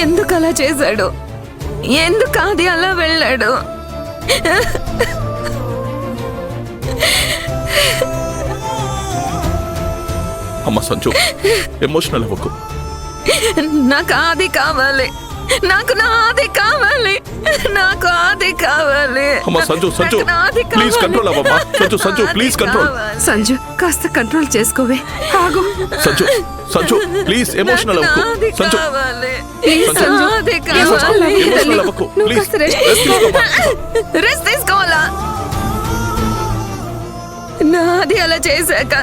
ఎందుకు అలా చేశాడు? ఎందుకు ఆది అలా వెళ్ళాడు? అమ్మ సంజు, ఎమోషనల్ అవ్వకు. నాకు ఆది కావాలి, నాకు నా ఆది కావాలి, నాకు ఆది కావాలి. అమ్మ సంజు, సంజు ప్లీజ్ కంట్రోల్ అవ్వమ్మా. Sanju, Sanju please control. సంజు కాస్త కంట్రోల్ చేసుకోవే. ఆగు సంజు, సంజు ప్లీజ్ ఎమోషనల్ అవ్వకు. సంజు ఎమోషనల్ అవ్వకు ప్లీజ్. రెస్ట్ తీసుకోవాలా? నాది అలా చేశాక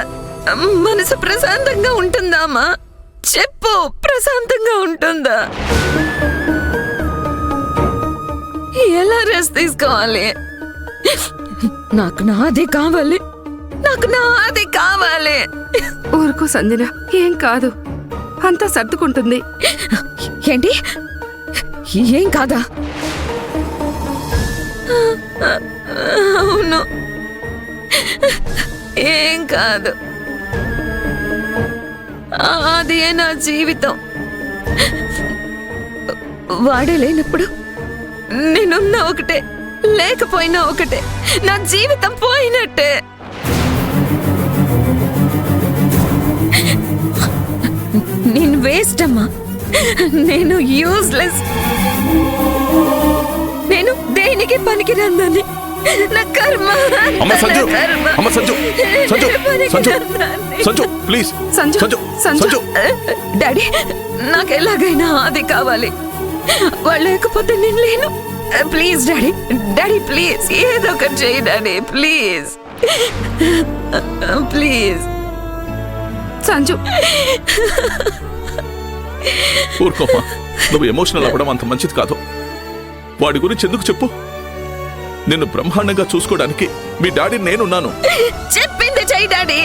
మనసు ప్రశాంతంగా ఉంటుందా అమ్మా? చెప్పు, ప్రశాంతంగా ఉంటుందా? ఎలా రెస్ట్ తీసుకోవాలి? నాకు నాది కావాలి, నాకు నాది కావాలి. ఊరుకో సంజన, ఏం కాదు, అంతా సర్దుకుంటుంది. ఏంటి? ఏం కాదా? అవును, ఏం కాదు. అదే నా జీవితం. వాడే లేనప్పుడు నేనున్నా ఒకటే, లేకపోయినా ఒకటే. నా జీవితం పోయినట్టే. నేను వేస్ట్ అమ్మా, నేను యూజ్లెస్, నేను దేనికి పనికిరాందని. నా కర్మ. అమ్మ సంజు, అమ్మ సంజు, సంజు, సంజు, సంజు ప్లీజ్. సంజు, సంజు, సంజు. డాడీ, నాకు ఎలాగైనా ఆది కావాలి. వాళ్ళు లేకపోతే నేను లేను. ప్లీజ్ డాడీ, డాడీ ప్లీజ్ ఏదో ఒకటి చేయి డాడీ, ప్లీజ్ ప్లీజ్. సంజు ఊరుకోమ్మా, నువ్వు ఎమోషనల్ అవ్వడం అంత మంచిది కాదు. వాడి గురించి ఎందుకు చెప్పు. నిన్ను బ్రహ్మాండంగా చూసుకోవడానికి మీ డాడీ నేనున్నాను. చెప్పింది చెయ్యి డాడీ.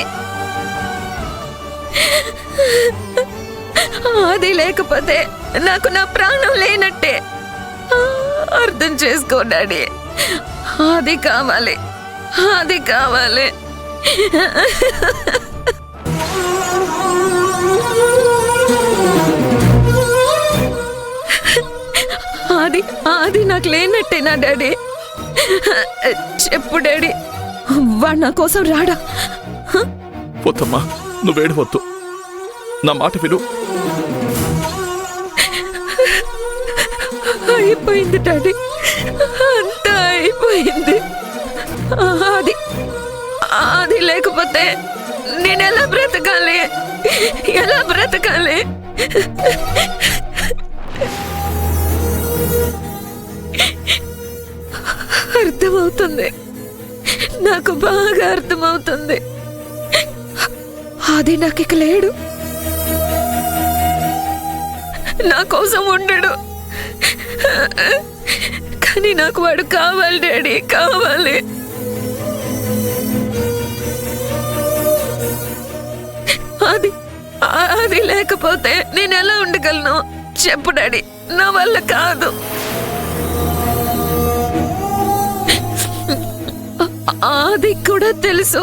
అది లేకపోతే నాకు నా ప్రాణం లేనట్టే. అర్థం చేసుకో డాడీ. అది కావాలి, అది కావాలి. అది అది నాకు లేనట్టేనా డాడీ? చెప్పు డాడీ, వాడు నా కోసం రాడా? వద్దమ్మా, నువ్వేడవద్దు, నా మాట విను. అయిపోయింది డాడీ, అంతా అయిపోయింది. అది అది లేకపోతే నేను ఎలా బ్రతకాలి, ఎలా బ్రతకాలి? అర్థమవుతుంది, నాకు బాగా అర్థమవుతుంది. అది నాకు ఇక లేడు, నా కోసం ఉండడు. కానీ నాకు వాడు కావాలి డాడీ, కావాలి. అది అది లేకపోతే నేను ఎలా ఉండగలను? చెప్పు డాడీ, నా వల్ల కాదు. అది కూడా తెలుసు,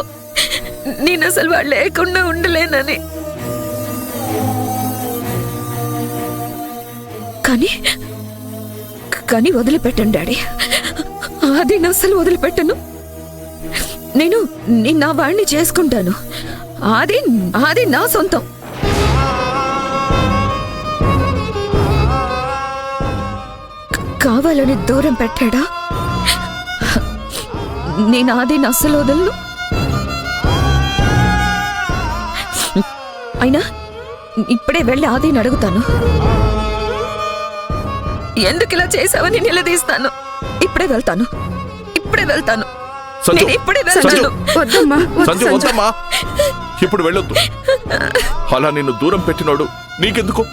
నేను అసలు వాడు లేకుండా ఉండలేనని. కానీ కానీ వదిలిపెట్టను డాడీ, అది నేను అసలు వదిలిపెట్టను. నేను నా వాడిని చేసుకుంటాను. అది అది నా సొంతం. కావాలని దూరం పెట్టాడా? నేను అది అస్సలు వదలను. అయినా ఇప్పుడే వెళ్ళి ఆదిని అడుగుతాను. ఎందుకు ఇలా చేసావని నిలదీస్తాను. ఇప్పుడే వెళ్తాను, ఇప్పుడే వెళ్తాను, సంజు, ఇప్పుడే సంజు, వెళ్తాను. వద్దమ్మా, సంజు వద్దమ్మా, ఇప్పుడు వెళ్ళొద్దు. అలా నిన్ను దూరం పెట్టినోడు నీకెందుకు?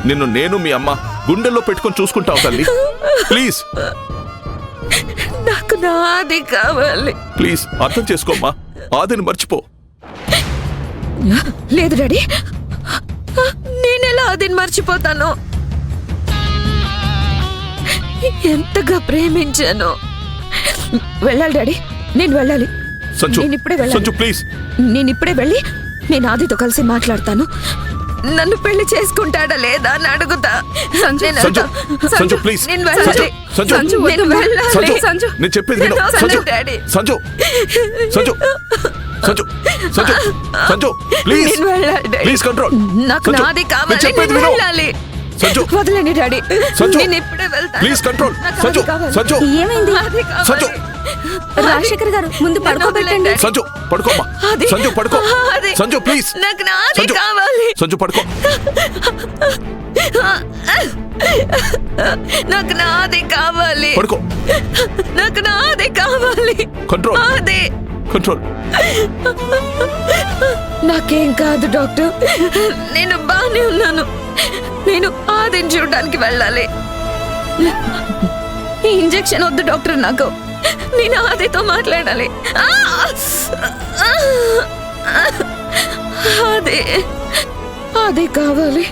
నిన్ను నేను మీ అమ్మ గుండెల్లో పెట్టుకొని చూసుకుంటావు తల్లి. ప్లీజ్, నాకు నా ఆది కావాలి. ప్లీజ్ అర్థం చేసుకోమ్మా, ఆదిని మర్చిపో. లేదు డాడీ, నేనెలా ఆదిని మర్చిపోతాను? ఎంతగా ప్రేమించాను. వెళ్ళాలి డాడీ, నేను వెళ్ళాలి. సంజు, నేను ఇప్పుడే వెళ్ళాలి. సంజు ప్లీజ్. నేను ఇప్పుడే వెళ్ళి నేను ఆదితో కలిసి మాట్లాడతాను. నన్ను పెళ్లి చేసుకుంటాడా లేదా అని అడుగుతా. సంజు, నేను సంజు వెళ్తా. సంజు ప్లీజ్ నేను సంజు వెళ్ళాలి. సంజు సంజు, నేను వద్దమ్మా. వెళ్ళాలి. సంజు సంజు. నేను చెప్పేది విను నేను సంజు వదలను, డాడీ. సంజు సంజు సంజు సంజు సంజు ప్లీజ్ నేను వెళ్ళాలి, డాడీ. ప్లీజ్ కంట్రోల్ నాకు నాది కావాలి. చెప్పేది నేను విను వెళ్ళాలి. సంజు వదలండి డాడీ. సంజు. నేను ఇప్పుడే వెళ్తాను. ప్లీజ్ కంట్రోల్ నాకు సంజు అది కావాలి. సంజు ఏమైంది? అది కావాలి. సంజు. రాజశేఖర్ గారు ముందు పడుకోబెట్టండి. సంజు పడుకోమ్మా అది. సంజు పడుకో అది. సంజు ప్లీజ్ నాకు నాది సంజు. కావాలి. సంజు పడుకో నాకు నాది కావాలి. పడుకో నాకు నాది కావాలి. కంట్రోల్ అది కంట్రోల్ నాకేం కాదు డాక్టర్. నేను బానే ఉన్నాను. నేను ఆదిని చూడడానికి వెళ్ళాలి. ఈ ఇంజెక్షన్ వద్దు డాక్టర్ నాకు. నేను ఆదితో మాట్లాడాలి. అదే అదే కావాలి.